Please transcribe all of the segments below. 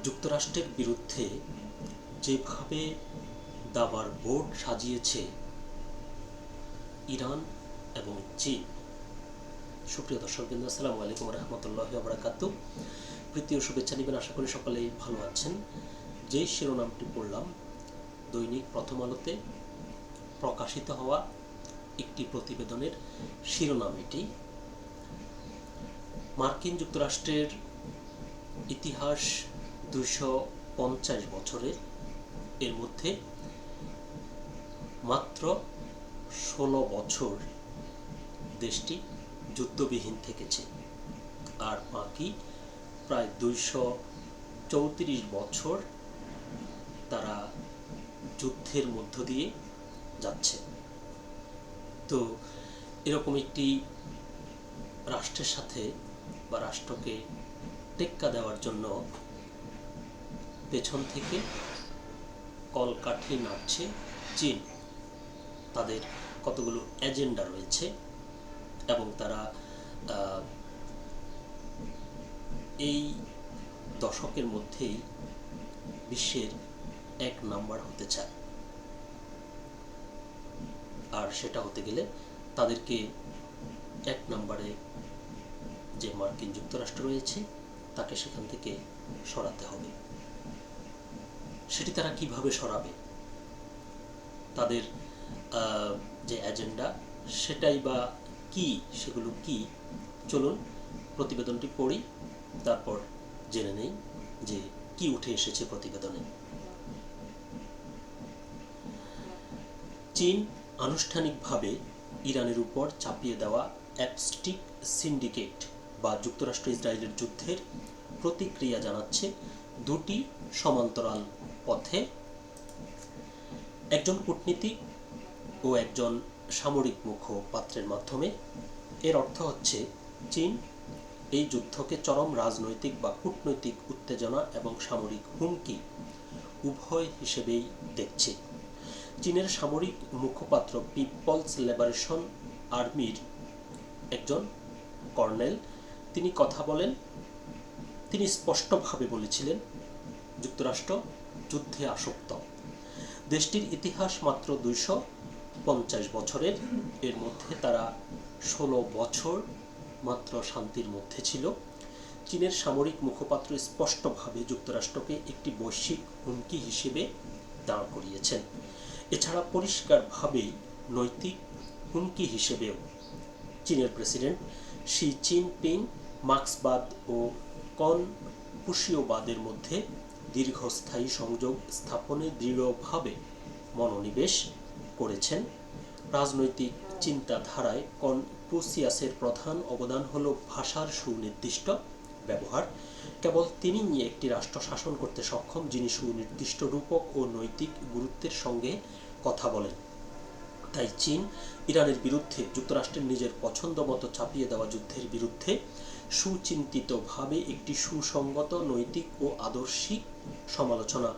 যুক্তরাষ্ট্রের বিরুদ্ধে যেভাবে দাবার বোর্ড সাজিয়েছে ইরান এবং চীন। সুপ্রিয় দর্শকবৃন্দ, আসসালামু আলাইকুম রহমতুল্লাহি ওয়া বারাকাতুহু। প্রীতীয় শুভেচ্ছা নেবেন, আশা করি সকলেই ভালো আছেন। যে শিরোনামটি পড়লাম, দৈনিক প্রথম আলোতে প্রকাশিত হওয়া একটি প্রতিবেদনের শিরোনাম এটি। মার্কিন যুক্তরাষ্ট্রের ইতিহাস 250 বছরের, এর মধ্যে মাত্র 16 বছর দেশটি যুদ্ধবিহীন থেকেছে, আর বাকি প্রায় 234 বছর তারা যুদ্ধের মধ্য দিয়ে যাচ্ছে। তো এরকম একটি রাষ্ট্রের সাথে বা রাষ্ট্রকে টেক্কা দেওয়ার জন্য পেছন থেকে কলকাঠি নাড়ছে চীন। তাদের কতগুলো এজেন্ডা রয়েছে এবং তারা এই দশকের মধ্যেই বিশ্বের 1 নাম্বার হতে চায়, আর সেটা হতে গেলে তাদেরকে 1 নাম্বারে যে মার্কিন যুক্তরাষ্ট্র রয়েছে তাকে সেখান থেকে সরাতে হবে। সেটি তারা কিভাবে সরাবে, তাদের যে এজেন্ডা সেটাই বা কি, সেগুলো কি, চলুন প্রতিবেদনটি পড়ি, তারপর জেনে নেই যে কি উঠে এসেছে প্রতিবেদনে। চীন আনুষ্ঠানিকভাবে ইরানের উপর চাপিয়ে দেওয়া অ্যাপস্টিক সিন্ডিকেট বা যুক্তরাষ্ট্র ইসরায়েলের যুদ্ধের প্রতিক্রিয়া জানাচ্ছে দুটি সমান্তরাল পথে। একজন কূটনীতিক ও একজন সামরিক মুখপাত্রের মাধ্যমে। এর অর্থ হচ্ছে চীন এই যুদ্ধকে চরম রাজনৈতিক বা কূটনৈতিক উত্তেজনা এবং সামরিক হুমকি উভয় হিসেবেই দেখছে। চীনের সামরিক মুখপাত্র পিপলস লিবারেশন আর্মির একজন কর্নেল, তিনি কথা বলেন, তিনি স্পষ্টভাবে বলেছিলেন যুক্তরাষ্ট্র যুদ্ধে আসক্ত। দেশটির ইতিহাস মাত্র 250 বছরের, এর মধ্যে তারা 16 বছর মাত্র শান্তির মধ্যে ছিল। চীনের সামরিক মুখপাত্র স্পষ্টভাবে যুক্তরাষ্ট্রকে একটি বৈশ্বিক হুমকি হিসেবে দাঁড় করিয়েছেন। এছাড়া পরিষ্কারভাবেই নৈতিক হুমকি হিসেবেও চীনের প্রেসিডেন্ট শি জিনপিং মার্ক্সবাদ ও কনফুসীয়বাদের মধ্যে দীর্ঘস্থায়ী সংযোগ স্থাপনে দৃঢ়ভাবে মনোনিবেশ করেছেন। রাজনৈতিক চিন্তাধারায় কনফুসিয়াসের প্রধান অবদান হল ভাষার সুনির্দিষ্ট ব্যবহার। কেবল তিনিই একটি রাষ্ট্র শাসন করতে সক্ষম যিনি সুনির্দিষ্ট রূপক ও নৈতিক গুরুত্বের সঙ্গে কথা বলেন। তাই চীন ইরানের বিরুদ্ধে যুক্তরাষ্ট্রের নিজের পছন্দ মতো চাপিয়ে দেওয়া যুদ্ধের বিরুদ্ধে সুচিন্তিতভাবে একটি সুসংগত নৈতিক ও আদর্শিক সমালোচনা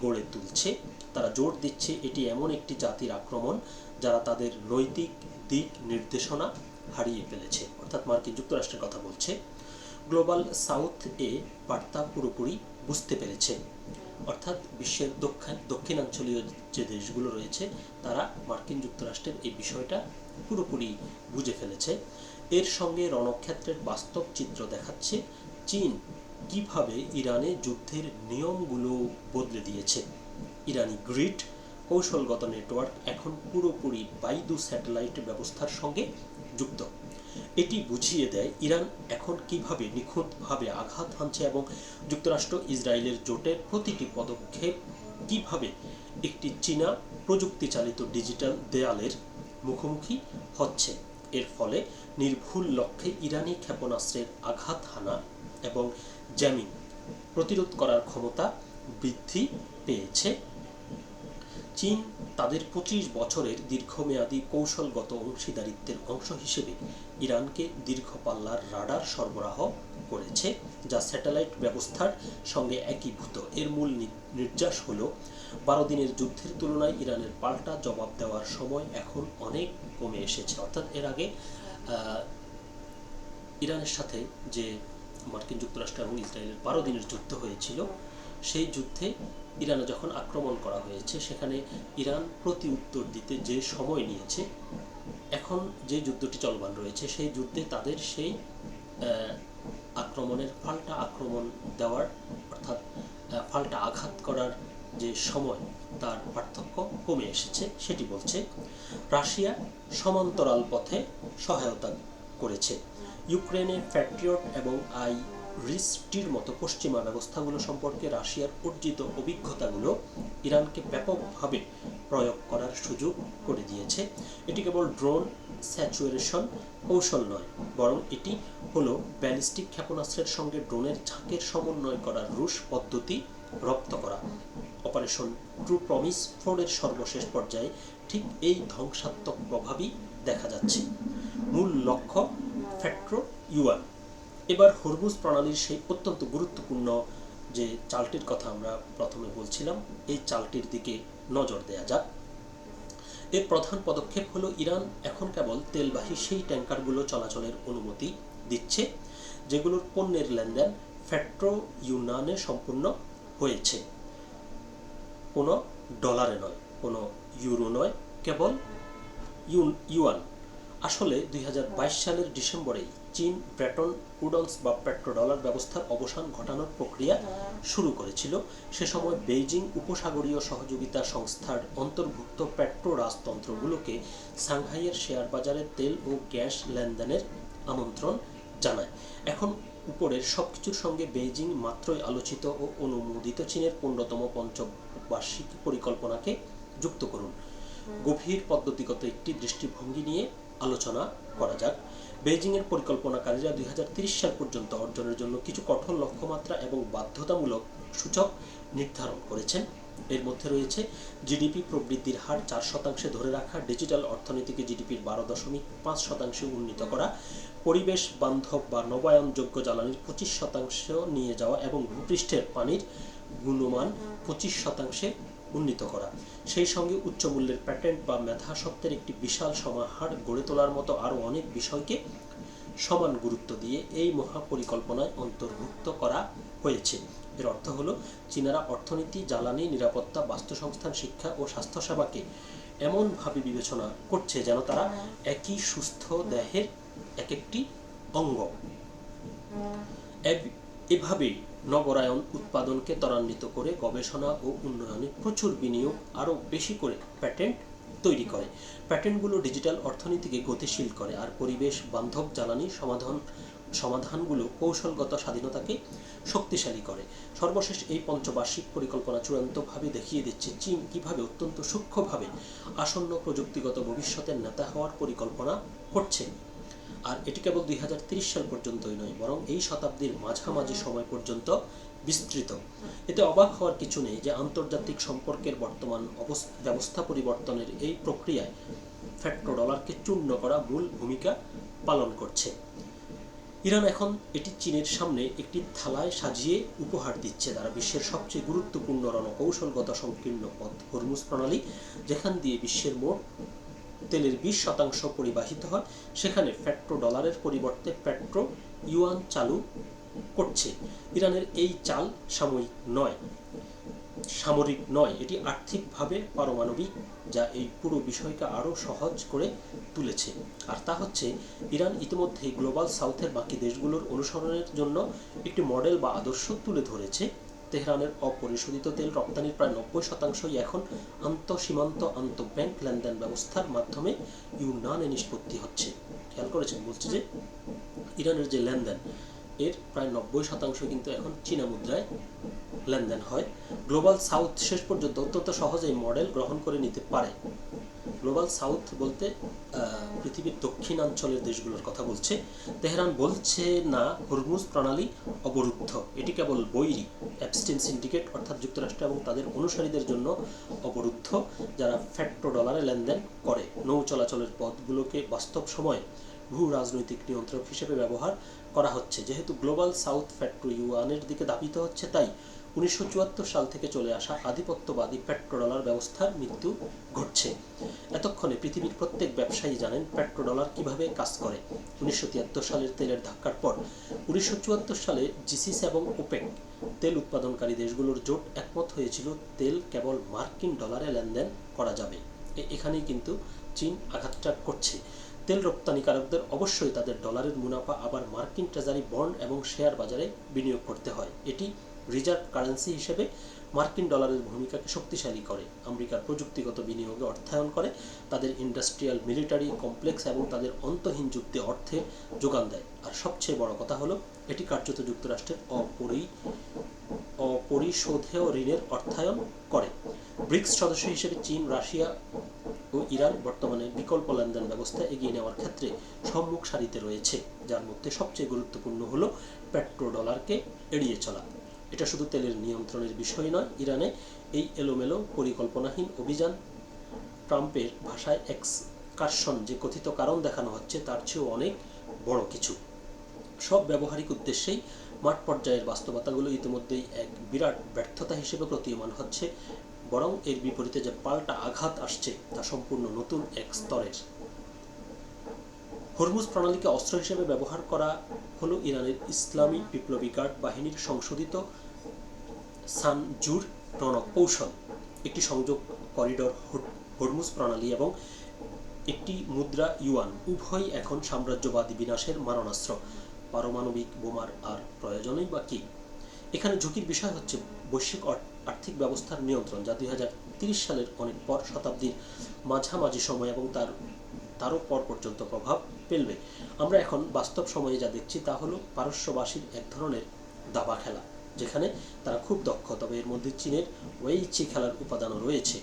গড়ে তুলছে। তারা জোর দিচ্ছে এটি এমন একটি জাতির আক্রমণ যারা তাদের নৈতিক দিক নির্দেশনা হারিয়ে ফেলেছে, অর্থাৎ মার্কিন যুক্তরাষ্ট্রের কথা বলছে। গ্লোবাল সাউথ এ বার্তা পুরোপুরি বুঝতে পেরেছে, অর্থাৎ বিশ্বের দক্ষিণাঞ্চলীয় যে দেশগুলো রয়েছে তারা মার্কিন যুক্তরাষ্ট্রের এই বিষয়টা পুরোপুরি বুঝে ফেলেছে। এর সঙ্গে রণক্ষেত্রের বাস্তব চিত্র দেখাচ্ছে চীন কিভাবে ইরানে যুদ্ধের নিয়মগুলো বদলে দিয়েছে। ইরানি গ্রিড কৌশলগত নেটওয়ার্ক এখন পুরোপুরি বাইদু স্যাটেলাইট ব্যবস্থার সঙ্গে যুক্ত। এটি বুঝিয়ে দেয় ইরান এখন কিভাবে নিখুঁতভাবে আঘাত হানছে এবং যুক্তরাষ্ট্র ইসরায়েলের জোটের প্রতিটি পদক্ষেপ কিভাবে একটি চীনা প্রযুক্তি চালিত ডিজিটাল দেয়ালের মুখোমুখি হচ্ছে। এর ফলে নির্ভুল লক্ষ্যে ইরানি ক্ষেপণাস্ত্রের আঘাত হানা এবং জ্যামিং প্রতিরোধ করার ক্ষমতা বৃদ্ধি পেয়েছে। চীন তাদের 25 বছরের দীর্ঘমেয়াদী কৌশলগত অংশীদারিত্বের অংশ হিসেবে ইরানকে দীর্ঘ পাল্লার রাডার সরবরাহ করেছে, যা স্যাটেলাইট ব্যবস্থার সঙ্গে একীভূত। এর মূল নির্যাস হল 12 দিনের যুদ্ধের তুলনায় ইরানের পাল্টা জবাব দেওয়ার সময় এখন অনেক কমে এসেছে। অর্থাৎ এর আগে ইরানের সাথে যে মার্কিন যুক্তরাষ্ট্র এবং ইসরায়েলের 12 দিনের যুদ্ধ হয়েছিল সেই যুদ্ধে ইরানে যখন আক্রমণ করা হয়েছে সেখানে ইরান প্রতি উত্তর দিতে যে সময় নিয়েছে, এখন যে যুদ্ধটি চলমান রয়েছে সেই যুদ্ধে তাদের সেই আক্রমণের পাল্টা আক্রমণ দেওয়ার অর্থাৎ পাল্টা আঘাত করার যে সময় তার পার্থক্য কমে এসেছে সেটি বলছে। রাশিয়া সমান্তরাল পথে সহায়তা করেছে। ইউক্রেনে প্যাট্রিয়ট এবং আইরিস-টির মতো পশ্চিমা ব্যবস্থাগুলো সম্পর্কে রাশিয়ার অর্জিত অভিজ্ঞতাগুলো ইরানকে ব্যাপকভাবে প্রয়োগ করার সুযোগ করে দিয়েছে। এটি কেবল ড্রোন স্যাচুয়েশন কৌশল নয়, বরং এটি হলো ব্যালিস্টিক ক্ষেপণাস্ত্রের সঙ্গে ড্রোনের ঝাঁকের সমন্বয় করার রুশ পদ্ধতি রপ্ত করা। অপারেশন ট্রু প্রমিস 4 এর সর্বশেষ পর্যায়ে ঠিক এই ধ্বংসাত্মক প্রভাবই দেখা যাচ্ছে। মূল লক্ষ্য ফ্যাক্টর ইউয়ান। এবার হরমুজ প্রণালীর সেই অত্যন্ত গুরুত্বপূর্ণ যে চালটির কথা আমরা প্রথমে বলছিলাম, এই চালটির দিকে নজর দেয়া যাক। এর প্রধান পদক্ষেপ হলো ইরান এখন কেবল তেলবাহী সেই ট্যাঙ্কারগুলো চলাচলের অনুমতি দিচ্ছে যেগুলোর পণ্যের লেনদেন ফ্যাক্টর ইউনানে সম্পূর্ণ হয়েছে। কোনো ডলারে নয়, কোনো ইউরো নয়, কেবল ইউয়ান। আসলে 2022 সালের ডিসেম্বরেই চীন ব্রেটন উডস বা পেট্রোডলার ব্যবস্থার অবসান ঘটানোর প্রক্রিয়া শুরু করেছিল। সে সময় বেইজিং উপসাগরীয় সহযোগিতা সংস্থার অন্তর্ভুক্ত পেট্রো রাজতন্ত্রগুলোকে সাংহাইয়ের শেয়ার বাজারে তেল ও গ্যাস লেনদেনের আমন্ত্রণ জানায়। এখন উপরের সবকিছুর সঙ্গে বেইজিং মাত্রই আলোচিত ও অনুমোদিত চীনের 15তম পঞ্চবার্ষিকী পরিকল্পনাকে যুক্ত করুন। গভীর পদ্ধতিগত একটি দৃষ্টিভঙ্গি নিয়ে আলোচনা করা যাক। বেইজিংয়ের পরিকল্পনাকারীরা 2030 সাল পর্যন্ত অর্জনের জন্য কিছু কঠোর লক্ষ্যমাত্রা এবং বাধ্যতামূলক সূচক নির্ধারণ করেছেন। এর মধ্যে রয়েছে জিডিপি প্রবৃদ্ধির হার 4% ধরে রাখা, ডিজিটাল অর্থনীতিকে জিডিপির 12.5% উন্নীত করা, পরিবেশ বান্ধব বা নবায়নযোগ্য জ্বালানির 25% নিয়ে যাওয়া এবং ভূপৃষ্ঠের পানির গুণমান 25% উন্নীত করা। সেই সঙ্গে উচ্চ মূল্যের প্যাটেন্ট বা মেধাস্বত্বের একটি বিশাল সমাহার গড়ে তোলার মতো আরও অনেক বিষয়কে সমান গুরুত্ব দিয়ে এই মহাপরিকল্পনায় অন্তর্ভুক্ত করা হয়েছে। এর অর্থ হলো চীনারা অর্থনীতি, জ্বালানি, নিরাপত্তা, বাস্তুসংস্থান, শিক্ষা ও স্বাস্থ্যসেবাকে এমনভাবে বিবেচনা করছে যেন তারা একই সুস্থ দেহের এক একটি অঙ্গ। এভাবেই নগরায়ন উৎপাদনকে ত্বরান্বিত করে গবেষণা ও উন্নয়নে প্রচুর বিনিয়োগ, আরও বেশি করে প্যাটেন্ট তৈরি করে। প্যাটেন্টগুলো ডিজিটাল অর্থনীতিকে গতিশীল করে আর পরিবেশ বান্ধব জ্বালানি সমাধানগুলো কৌশলগত স্বাধীনতাকে শক্তিশালী করে। সর্বশেষ এই পঞ্চবার্ষিক পরিকল্পনা চূড়ান্তভাবে দেখিয়ে দিচ্ছে চীন কিভাবে অত্যন্ত সূক্ষ্মভাবে আসন্ন প্রযুক্তিগত ভবিষ্যতের নেতা হওয়ার পরিকল্পনা করছে। আর এটি কেবল 2030 সাল পর্যন্তই নয়, বরং এই শতাব্দীর মাঝামাঝি সময় পর্যন্ত বিস্তৃত। এতে অবাক হওয়ার কিছু নেই যে আন্তর্জাতিক সম্পর্কের বর্তমান ব্যবস্থা পরিবর্তনের এই প্রক্রিয়ায় পেট্রোডলারকে চূর্ণ করা মূল ভূমিকা পালন করছে। ইরান এখন এটি চীনের সামনে একটি থালায় সাজিয়ে উপহার দিচ্ছে। তারা বিশ্বের সবচেয়ে গুরুত্বপূর্ণ রণকৌশলগত সংকীর্ণ পথ হরমুজ প্রণালী, যেখান দিয়ে বিশ্বের মোট তেলের 20% পরিবাহিত হয়, সেখানে পেট্রোডলারের পরিবর্তে পেট্রো ইউয়ান চালু করছে। ইরানের এই চাল সামরিক নয়, এটি আর্থিকভাবে পারমাণবিক, যা এই পুরো বিষয়কে আরও সহজ করে তুলেছে। আর তা হচ্ছে ইরান ইতিমধ্যে গ্লোবাল সাউথের বাকি দেশগুলোর অনুসরণের জন্য একটি মডেল বা আদর্শ তুলে ধরেছে। তেহরানের অপরিশোধিত তেল রপ্তানির প্রায় 90%ই এখন আন্তঃসীমান্ত আন্তঃব্যাংক লেনদেন ব্যবস্থার মাধ্যমে ইউনানে নিষ্পত্তি হচ্ছে। খেয়াল করেছেন, বলছে যে ইরানের যে লেনদেন এর প্রায় 90% কিন্তু এখন চীনা মুদ্রায় লেনদেন হয়। গ্লোবাল সাউথ শেষ পর্যন্ত অত্যন্ত সহজেই মডেল গ্রহণ করে নিতে পারে। গ্লোবাল সাউথ বলতে পৃথিবীর দক্ষিণাঞ্চলের দেশগুলোর কথা বলছে। তেহরান বলছে না হরমুজ প্রণালী অবরুদ্ধ, এটি কেবল বৈরী অ্যাবস্টিন সিন্ডিকেট অর্থাৎ যুক্তরাষ্ট্র এবং তাদের অনুসারীদের জন্য অবরুদ্ধ, যারা পেট্রোডলারে লেনদেন করে। নৌ চলাচলের পথগুলোকে বাস্তব সময়ে ভূ রাজনৈতিক নিয়ন্ত্রক হিসেবে ব্যবহার করা হচ্ছে। যেহেতু গ্লোবাল সাউথ পেট্রো-ইউয়ানের দিকে ধাবিত হচ্ছে, তাই 1974 সাল থেকে চলে আসা আধিপত্যবাদী পেট্রোডলার ব্যবস্থার মৃত্যু ঘটছে। এতক্ষণে পৃথিবীর প্রত্যেক ব্যবসায়ী জানেন পেট্রোডলার কিভাবে কাজ করে। 1973 সালের তেলের ধাক্কার পর 1974 সালে জিসিসি এবং ওপেক তেল উৎপাদনকারী দেশগুলোর জোট একমত হয়েছিল তেল কেবল মার্কিন ডলারে লেনদেন করা যাবে। এখানেই কিন্তু চীন আঘাতটা করছে। তেল রপ্তানিকারকদের অবশ্যই তাদের ডলারের মুনাফা আবার মার্কিন ট্রেজারি বন্ড এবং শেয়ার বাজারে বিনিয়োগ করতে হয়। এটি রিজার্ভ কারেন্সি হিসেবে মার্কিন ডলারের ভূমিকাকে শক্তিশালী করে, আমেরিকার প্রযুক্তিগত বিনিয়োগে অর্থায়ন করে, তাদের ইন্ডাস্ট্রিয়াল মিলিটারি কমপ্লেক্স এবং তাদের অন্তহীন যুদ্ধে অর্থের যোগান দেয়। আর সবচেয়ে বড় কথা হলো এটি কার্যত যুক্তরাষ্ট্রের অপরিশোধেয় ঋণের অর্থায়ন করে। ব্রিক্স সদস্য হিসেবে চীন, রাশিয়া ও ইরান বর্তমানে বিকল্প লেনদেন ব্যবস্থা এগিয়ে নেওয়ার ক্ষেত্রে সম্মুখ সারিতে রয়েছে, যার মধ্যে সবচেয়ে গুরুত্বপূর্ণ হলো পেট্রোডলারকে এড়িয়ে চলা। এটা শুধু তেলের নিয়ন্ত্রণের বিষয় নয়, ইরানে এই এলোমেলো পরিকল্পনাহীন অভিযান ট্রাম্পের ভাষায় এক্সকারশন যে কথিত কারণ দেখানো হচ্ছে তার চেয়েও অনেক বড় কিছু। সব ব্যবহারিক উদ্দেশ্যেই মাঠ পর্যায়ের বাস্তবতাগুলো ইতিমধ্যেই এক বিরাট ব্যর্থতা হিসেবে প্রতীয়মান হচ্ছে, বরং এর বিপরীতে যে পাল্টা আঘাত আসছে তা সম্পূর্ণ নতুন এক স্তরের। হরমুজ প্রণালীকে অস্ত্র হিসেবে ব্যবহার করা হলো ইরানের ইসলামী বিপ্লবী গার্ড বাহিনীর সংশোধিত সানজুর রণকৌশল। একটি সংযোগ করিডোর হরমুজ প্রণালী এবং একটি মুদ্রা ইউয়ান উভয়ই এখন সাম্রাজ্যবাদী বিনাশের মারণাস্ত্র। পারমাণবিক বোমার আর প্রয়োজনই বা কি? এখানে ঝুঁকির বিষয় হচ্ছে বৈশ্বিক আর্থিক ব্যবস্থার নিয়ন্ত্রণ, যা 2030 সালের অনেক পর, শতাব্দীর মাঝামাঝি সময় এবং তারও পর পর্যন্ত প্রভাব ফেলবে। আমরা এখন বাস্তব সময়ে যা দেখছি তা হলো পারস্যবাসীর এক ধরনের দাবা খেলা, যেখানে তারা খুব দক্ষ, তবে এর মধ্যে চীনের ওয়েইচি খেলার উপাদানও রয়েছে।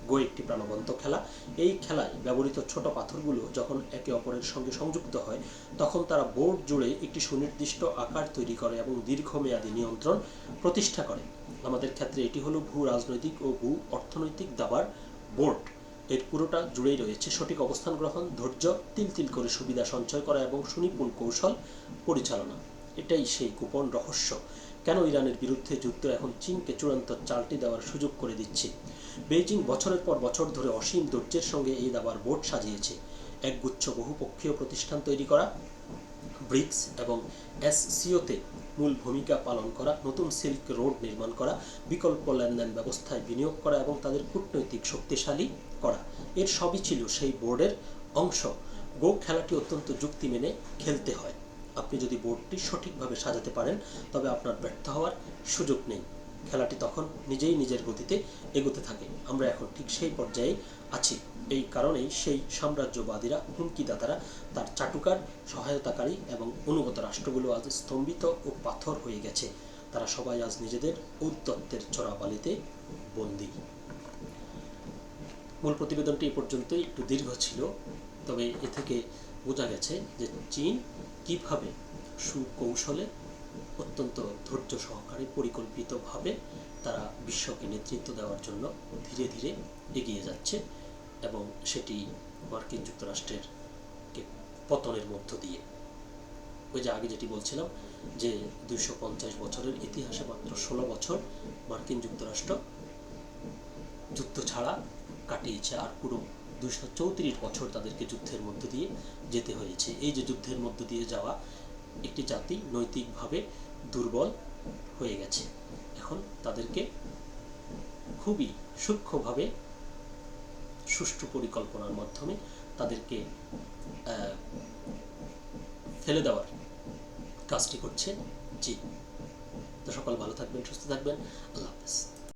গো একটি প্রাণবন্ত খেলা। এই খেলায় ব্যবহৃত ছোট পাথরগুলো যখন একে অপরের সঙ্গে সংযুক্ত হয়, তখন তারা বোর্ড জুড়ে একটি সুনির্দিষ্ট আকার তৈরি করে এবং দীর্ঘমেয়াদী নিয়ন্ত্রণ প্রতিষ্ঠা করে। আমাদের ক্ষেত্রে এটি হলো ভূ রাজনৈতিক ও ভূ অর্থনৈতিক দাবার বোর্ড। এর পুরোটা জুড়েই রয়েছে সঠিক অবস্থান গ্রহণ, ধৈর্য, তিল তিল করে সুবিধা সঞ্চয় করা এবং সুনিপুণ কৌশল পরিচালনা। এটাই সেই গোপন রহস্য, কেন ইরানের বিরুদ্ধে যুদ্ধ এখন চীনকে চূড়ান্ত চালটি দেওয়ার সুযোগ করে দিচ্ছে। বেইজিং বছরের পর বছর ধরে অসীম ধৈর্যের সঙ্গে এই দাবার বোর্ড সাজিয়েছে। একগুচ্ছ বহুপক্ষীয় প্রতিষ্ঠান তৈরি করা, ব্রিক্স এবং এসসিওতে মূল ভূমিকা পালন করা, নতুন সিল্ক রোড নির্মাণ করা, বিকল্প লেনদেন ব্যবস্থায় বিনিয়োগ করা এবং তাদের কূটনৈতিক শক্তিশালী করা, এর সবই ছিল সেই বোর্ডের অংশ। গো খেলাটি অত্যন্ত যুক্তি মেনে খেলতে হয়। আপনি যদি বোর্ডটি সঠিকভাবে সাজাতে পারেন, তবে আপনার ব্যর্থ হওয়ার সুযোগ নেই। খেলাটি তখন নিজেই নিজের গতিতে এগোতে থাকে। আমরা এখন ঠিক সেই পর্যায়ে আছি। এই কারণেই সেই সাম্রাজ্যবাদীরা, হুমকিদাতারা, তার চাটুকার, সহায়তাকারী এবং অনুগত রাষ্ট্রগুলো আজ স্তম্ভিত ও পাথর হয়ে গেছে। তারা সবাই আজ নিজেদের ঔদ্ধত্যের চোরাবালিতে বন্দী। মূল প্রতিবেদনটি এ পর্যন্তই, একটু দীর্ঘ ছিল, তবে এ থেকে বোঝা গেছে যে চীন কিভাবে সুকৌশলে, অত্যন্ত ধৈর্য সহকারে, পরিকল্পিতভাবে তারা বিশ্বকে নেতৃত্ব দেওয়ার জন্য ধীরে ধীরে এগিয়ে যাচ্ছে, এবং সেটি মার্কিন যুক্তরাষ্ট্রের পতনের মধ্য দিয়ে। ওই যে আগে যেটি বলছিলাম যে 250 বছরের ইতিহাসে মাত্র 16 বছর মার্কিন যুক্তরাষ্ট্র যুদ্ধ ছাড়া কাটিয়েছে, আর পুরো 234 বছর তাদেরকে যুদ্ধের মধ্য দিয়ে যেতে হয়েছে। এই যে যুদ্ধের মধ্য দিয়ে যাওয়া একটি জাতি নৈতিকভাবে দুর্বল হয়ে গেছে, এখন তাদেরকে খুবই সূক্ষ্মভাবে সুষ্ঠু পরিকল্পনার মাধ্যমে তাদেরকে ফেলে দেওয়ার কাজটি করছে চীন। তো সকল ভালো থাকবেন, সুস্থ থাকবেন, আল্লাহ হাফেজ।